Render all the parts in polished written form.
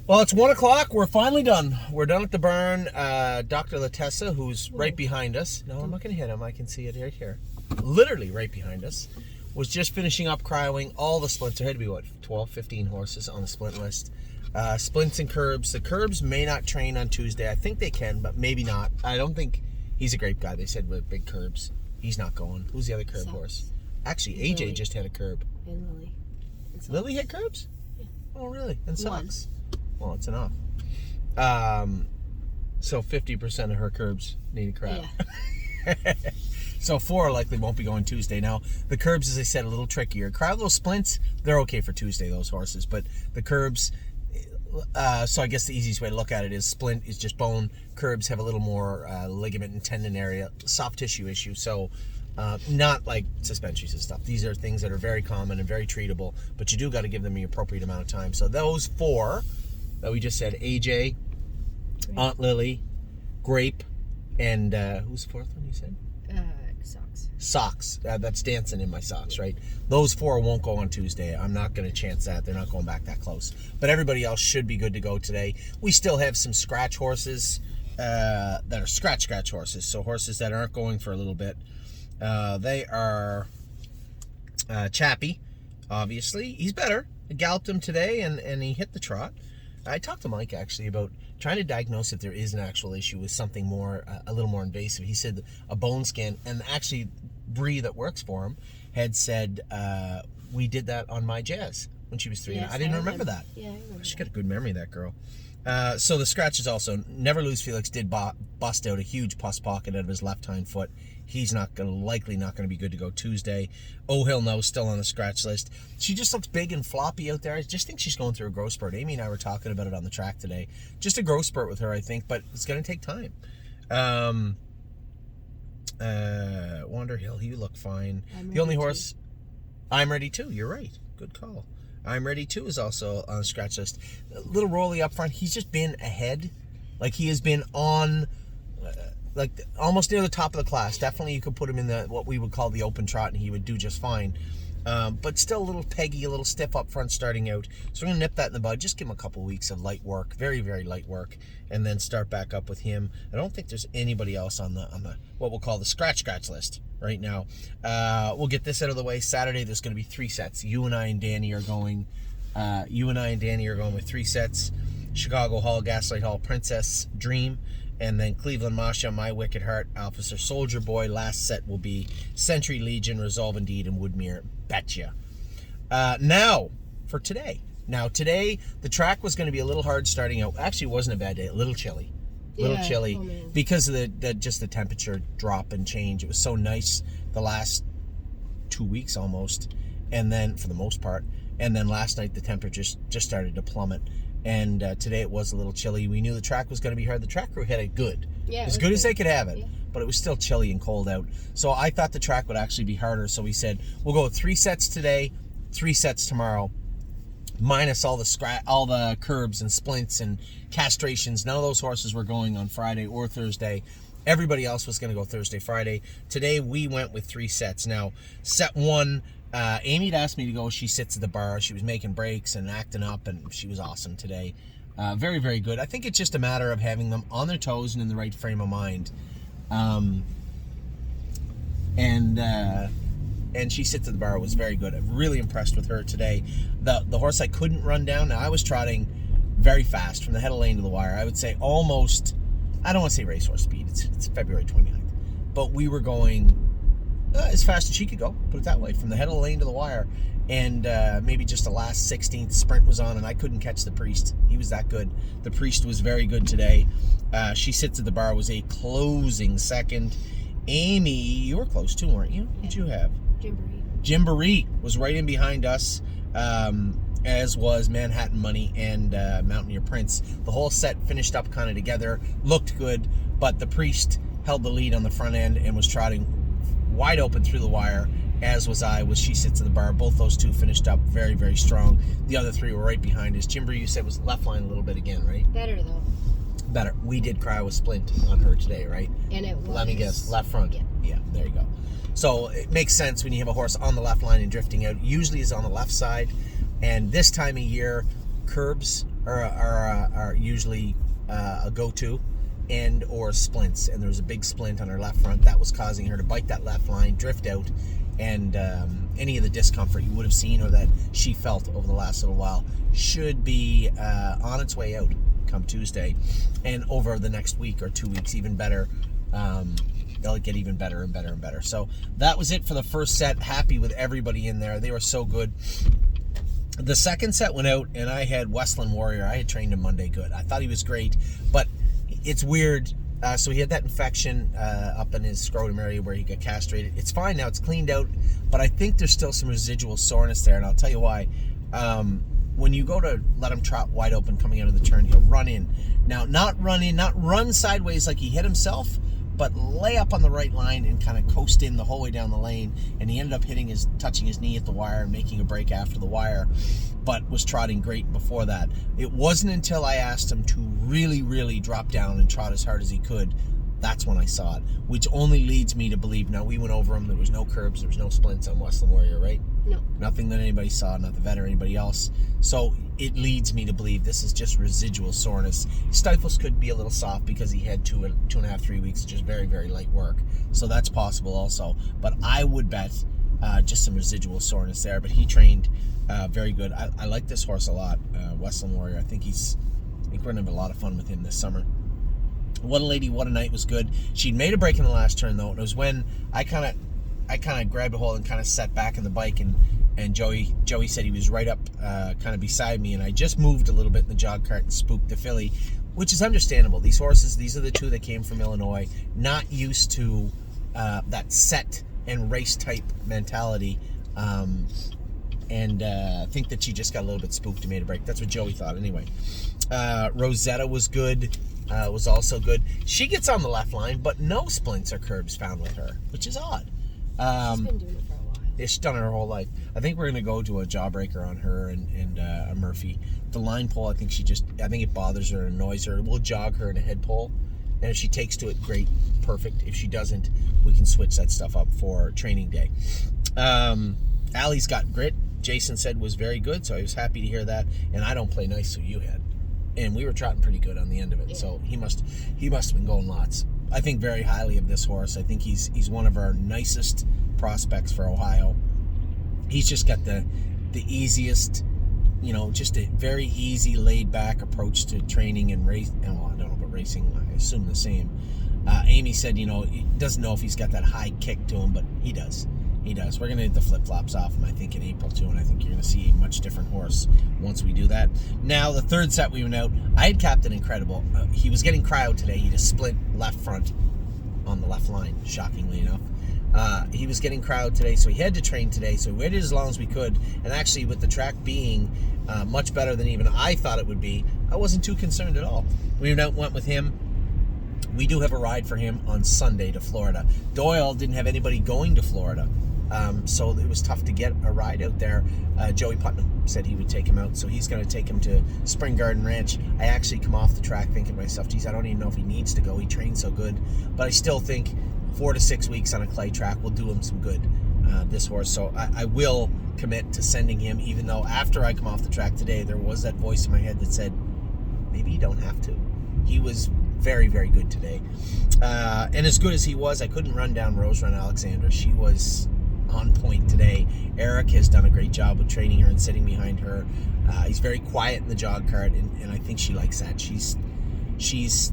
Well, it's 1 o'clock. We're finally done. We're done at the barn. Dr. Latessa, who's right behind us. No, I'm not going to hit him. I can see it right here. Literally right behind us. Was just finishing up cryoing all the splints. There had to be, 12, 15 horses on the splint list. Splints and curbs. The curbs may not train on Tuesday. I think they can, but maybe not. I don't think he's a great guy. They said with big curbs. He's not going. Who's the other curb horse? Actually, AJ Lily. just had a curb. And Lily. Lily had curbs? Yeah. Oh, really? And One. socks? Well, it's enough. So 50% of her curbs need a crap. Yeah. So 4 likely won't be going Tuesday. Now, the curbs, as I said, a little trickier. Crowd those splints, they're okay for Tuesday, those horses. But the curbs, so I guess the easiest way to look at it is splint is just bone. Curbs have a little more ligament and tendon area, soft tissue issue. So not like suspensions and stuff. These are things that are very common and very treatable, but you do got to give them the appropriate amount of time. So those 4 that we just said, AJ, Aunt Lily, Grape, and who's the 4th one you said? Socks. Socks. That's dancing in my socks, right? Those 4 won't go on Tuesday. I'm not going to chance that. They're not going back that close. But everybody else should be good to go today. We still have some scratch horses that are scratch horses. So horses that aren't going for a little bit. They are Chappie, obviously. He's better. I galloped him today, and he hit the trot. I talked to Mike, actually, about trying to diagnose if there is an actual issue with something more, a little more invasive. He said a bone scan, and actually, Bree, that works for him, had said, we did that on my Jazz when she was 3. Yes, I didn't remember that. Yeah, I remember. She's got a good memory, that girl. So the scratches also, Never Lose Felix did bust out a huge pus pocket out of his left hind foot. He's likely not going to be good to go Tuesday. Oh, he'll know, still on the scratch list. She just looks big and floppy out there. I just think she's going through a growth spurt. Amy and I were talking about it on the track today. Just a growth spurt with her, I think, but it's going to take time. Wander Hill, he looked fine. The only horse, I'm Ready Too. You're right. Good call. I'm Ready Too is also on the scratch list. A little Rolly up front. He's just been ahead. Like he has been on, almost near the top of the class. Definitely you could put him in what we would call the open trot and he would do just fine. But still a little peggy, a little stiff up front starting out. So we're going to nip that in the bud. Just give him a couple weeks of light work. Very, very light work. And then start back up with him. I don't think there's anybody else on the what we'll call the scratch list right now. We'll get this out of the way. Saturday there's going to be 3 sets. You and I and Danny are going with 3 sets. Chicago Hall, Gaslight Hall, Princess Dream, and then Cleveland Masha, My Wicked Heart, Officer Soldier Boy. Last set will be Century Legion, Resolve Indeed, and Woodmere Betcha. Now for today. Now today the track was going to be a little hard starting out. Actually, it wasn't a bad day. A little chilly. Because of the temperature drop and change. It was so nice the last 2 weeks almost, and then for the most part, and then last night the temperature just started to plummet, and today it was a little chilly. We knew the track was going to be hard. The track crew had it good, as good as they could have it, but it was still chilly and cold out. So I thought the track would actually be harder. So we said we'll go with 3 sets today, 3 sets tomorrow, minus all the curbs and splints and castrations. None of those horses were going on Friday or Thursday. Everybody else was going to go Thursday, Friday. Today we went with 3 sets. Now, set 1, Amy had asked me to go. She sits at the bar. She was making breaks and acting up, and she was awesome today. Very, very good. I think it's just a matter of having them on their toes and in the right frame of mind. And she sits at the bar. Was very good. I'm really impressed with her today. The horse I couldn't run down. Now I was trotting very fast from the head of lane to the wire. I would say almost, I don't want to say racehorse speed. It's February 29th. But we were going as fast as she could go, put it that way, from the head of the lane to the wire. And maybe just the last 16th sprint was on, and I couldn't catch the Priest. He was that good. The Priest was very good today. She sits at the bar, was a closing second. Amy, you were close too, weren't you? What did you have? Gymboree was right in behind us, as was Manhattan Money and Mountaineer Prince. The whole set finished up kind of together, looked good, but the Priest held the lead on the front end and was trotting wide open through the wire, as was I. She sits at the bar. Both those 2 finished up very, very strong. The other 3 were right behind us. Gymboree, you said, was left line a little bit again, right? Better though. Better. We did cry with splint on her today, right? And it was. Let me guess, left front. Yeah, there you go. So it makes sense when you have a horse on the left line and drifting out. Usually is on the left side. And this time of year, curbs are usually a go-to, and or splints. And there was a big splint on her left front that was causing her to bite that left line, drift out, and any of the discomfort you would have seen or that she felt over the last little while should be on its way out come Tuesday, and over the next week or 2 weeks, even better. They'll get even better and better and better. So that was it for the first set. Happy with everybody in there. They were so good. The second set went out, and I had Westland Warrior. I had trained him Monday good. I thought he was great, but it's weird. So he had that infection up in his scrotum area where he got castrated. It's fine now. It's cleaned out, but I think there's still some residual soreness there, and I'll tell you why. When you go to let him trot wide open coming out of the turn, he'll run in. Now, not run sideways like he hit himself, but lay up on the right line and kind of coast in the whole way down the lane. And he ended up touching his knee at the wire and making a break after the wire, but was trotting great before that. It wasn't until I asked him to really, really drop down and trot as hard as he could, that's when I saw it, which only leads me to believe. Now, we went over him. There was no curbs. There was no splints on Westland Warrior, right? No. Nothing that anybody saw, not the vet or anybody else. So it leads me to believe this is just residual soreness. Stifles could be a little soft because he had 2.5, 3 weeks, just very, very light work. So that's possible also. But I would bet just some residual soreness there. But he trained very good. I like this horse a lot, Westland Warrior. I think we're going to have a lot of fun with him this summer. What a Lady, What a Night was good. She'd made a break in the last turn, though. And it was when I kind of grabbed a hold and kind of sat back in the bike, and Joey said he was right up kind of beside me, and I just moved a little bit in the jog cart and spooked the filly, which is understandable. These horses, these are the two that came from Illinois, not used to that set and race type mentality, and think that she just got a little bit spooked and made a break. That's what Joey thought anyway. Rosetta was good. Was also good. She gets on the left line, but no splints or curbs found with her, which is odd. She's been doing it for a while. She's done it her whole life. I think we're going to go to a jawbreaker on her and a Murphy. The line pull, I think it bothers her and annoys her. We'll jog her in a head pull, and if she takes to it, great, perfect. If she doesn't, we can switch that stuff up for training day. Allie's got grit. Jason said was very good, so I was happy to hear that. And I don't play nice, so you had. And we were trotting pretty good on the end of it, so he must have been going lots. I think very highly of this horse. I think he's one of our nicest prospects for Ohio. He's just got the easiest, just a very easy, laid-back approach to training and race. Well, I don't know about racing. I assume the same. Amy said, he doesn't know if he's got that high kick to him, but he does. He does. We're going to hit the flip-flops off him, I think, in April, too, and I think you're going to see a much different horse once we do that. Now, the third set we went out, I had Captain Incredible. He was getting crowd today. He just split left front on the left line, shockingly enough. He was getting crowd today, so he had to train today, so we waited as long as we could, and actually, with the track being much better than even I thought it would be, I wasn't too concerned at all. We went with him. We do have a ride for him on Sunday to Florida. Doyle didn't have anybody going to Florida. So it was tough to get a ride out there. Joey Putnam said he would take him out, so he's going to take him to Spring Garden Ranch. I actually come off the track thinking to myself, geez, I don't even know if he needs to go. He trains so good. But I still think 4 to 6 weeks on a clay track will do him some good, this horse. So I will commit to sending him, even though after I come off the track today, there was that voice in my head that said, maybe you don't have to. He was very, very good today. And as good as he was, I couldn't run down Rose Run Alexandra. She was on point today. Eric has done a great job with training her and sitting behind her. He's very quiet in the jog cart, and I think she likes that. She's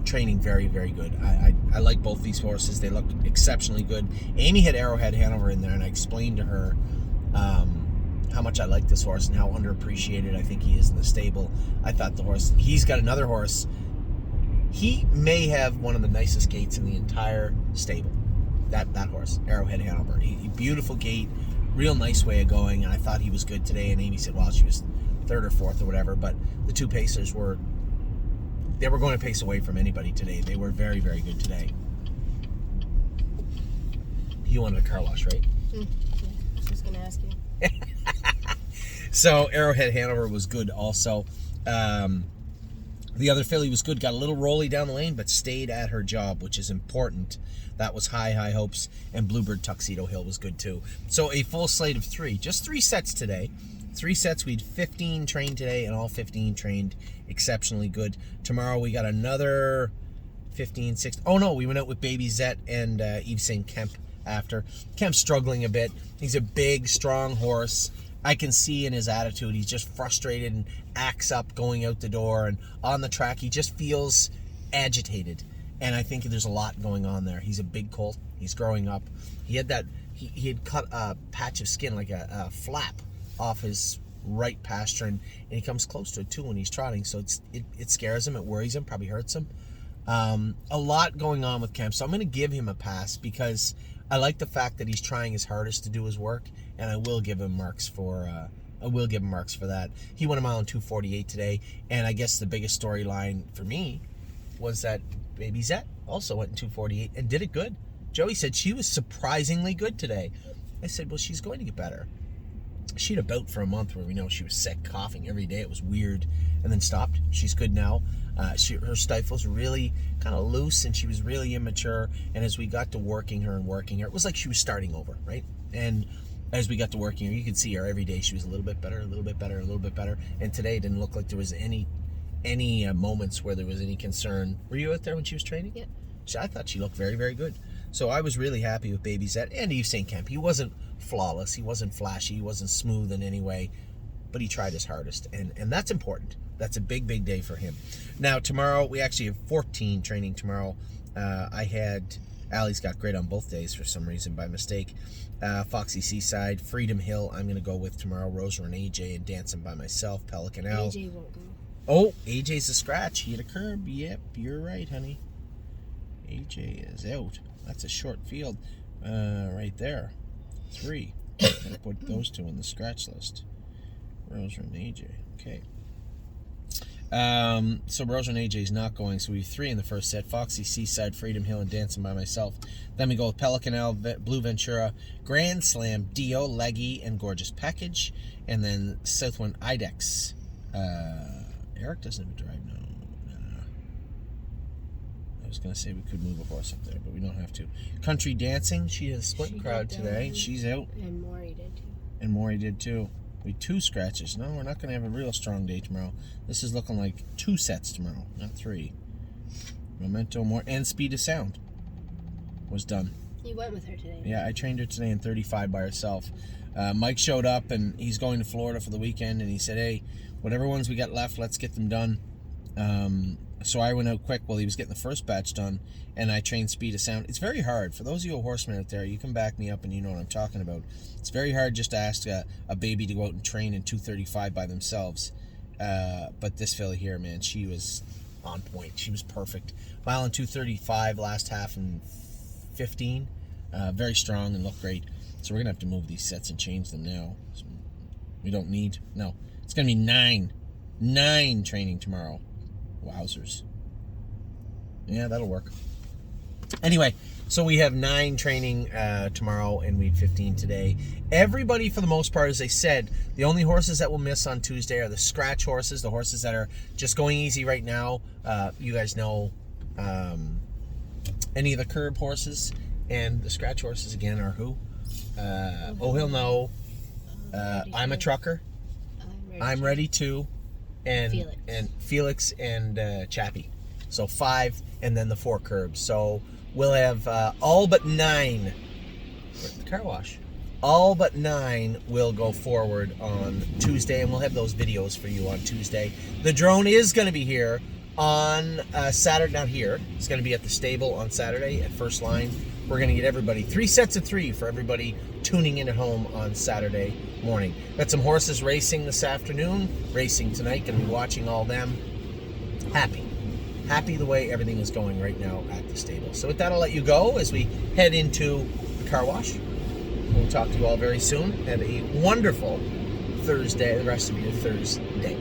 training very, very good. I like both these horses. They look exceptionally good. Amy had Arrowhead Hanover in there, and I explained to her how much I like this horse and how underappreciated I think he is in the stable. I thought he's got another horse. He may have one of the nicest gaits in the entire stable. That horse, Arrowhead Hanover. Beautiful gait, real nice way of going, and I thought he was good today. And Amy said, well, she was third or fourth or whatever, but the two pacers were going to pace away from anybody today. They were very, very good today. You wanted a car wash, right? Yeah, I was just going to ask you. So Arrowhead Hanover was good also. The other filly was good, got a little rolly down the lane, but stayed at her job, which is important. That was High Hopes, and Bluebird Tuxedo Hill was good too. So a full slate of 3. Just 3 sets today. 3 sets. We had 15 trained today, and all 15 trained exceptionally good. Tomorrow we got another 15, 16. Oh no, we went out with Baby Zet and Yves St. Kemp after. Kemp's struggling a bit. He's a big, strong horse. I can see in his attitude, he's just frustrated and acts up going out the door, and on the track he just feels agitated, and I think there's a lot going on there. He's a big colt. He's growing up. He had cut a patch of skin, like a flap, off his right pastern, and he comes close to it too when he's trotting, so it scares him, it worries him, probably hurts him. A lot going on with Kemp, so I'm going to give him a pass because I like the fact that he's trying his hardest to do his work, and I will give him marks for that. He went a mile in 2:48 today, and I guess the biggest storyline for me was that Baby Zet also went in 2:48 and did it good. Joey said she was surprisingly good today. I said, well, she's going to get better. She had a bout for a month where we know she was sick, coughing every day. It was weird, and then stopped. She's good now. Her stifle's really kind of loose, and she was really immature. And as we got to working her, it was like she was starting over, right? And as we got to working her, you could see her every day. She was a little bit better, a little bit better, a little bit better. And today it didn't look like there was any moments where there was any concern. Were you out there when she was training? Yep. I thought she looked very, very good. So I was really happy with Baby Zet and Yves St. Kemp. He wasn't flawless. He wasn't flashy. He wasn't smooth in any way. But he tried his hardest. And that's important. That's a big, big day for him. Now, tomorrow, we actually have 14 training tomorrow. Allie's got great on both days for some reason, by mistake. Foxy Seaside, Freedom Hill, I'm going to go with tomorrow. Roser and AJ, and Dancing by Myself, Pelican L. AJ won't go. Oh, AJ's a scratch. He hit a curb. Yep, you're right, honey. AJ is out. That's a short field right there. 3. Gotta put those 2 in the scratch list. Roser and AJ. Okay. So Roser and AJ is not going, so we have 3 in the first set. Foxy Seaside, Freedom Hill, and Dancing by Myself. Then we go with Pelican L, Blue Ventura, Grand Slam, Dio, Leggy, and Gorgeous Package. And then Southwind Idex. Eric doesn't have a drive now. I was going to say we could move a horse up there, but we don't have to. Country Dancing, she has a split crowd today. She's out. And Maury did too. And Maury did too. We 2 scratches. No, we're not going to have a real strong day tomorrow. This is looking like 2 sets tomorrow, not 3. Memento More and Speed of Sound was done. You went with her today. Yeah, I trained her today in 35 by herself. Mike showed up, and he's going to Florida for the weekend, and he said, hey, whatever ones we got left, let's get them done. So I went out quick while he was getting the first batch done, and I trained Speed of Sound. It's very hard. For those of you horsemen out there, you can back me up and you know what I'm talking about. It's very hard just to ask a baby to go out and train in 235 by themselves. But this filly here, man, she was on point. She was perfect. Mile in 235, last half in 15. Very strong and looked great. So we're going to have to move these sets and change them now. So we don't need... No. It's going to be 9. 9 training tomorrow. Wowzers. Yeah, that'll work. Anyway, so we have 9 training tomorrow, and we had 15 today. Everybody, for the most part, as I said, the only horses that will miss on Tuesday are the scratch horses, the horses that are just going easy right now. You guys know any of the curb horses, and the scratch horses, again, are who? He'll know. I'm a Trucker. I'm Ready To. And Felix and Chappie. So 5, and then the 4 curbs. So we'll have all but 9. The car wash. All but 9 will go forward on Tuesday, and we'll have those videos for you on Tuesday. The drone is going to be here on Saturday. Not here. It's going to be at the stable on Saturday at First Line. We're going to get everybody 3 sets of 3 for everybody tuning in at home on Saturday morning. Got some horses racing this afternoon, racing tonight. Going to be watching all them. Happy the way everything is going right now at the stable. So with that, I'll let you go as we head into the car wash. We'll talk to you all very soon. Have a wonderful Thursday, the rest of your Thursday.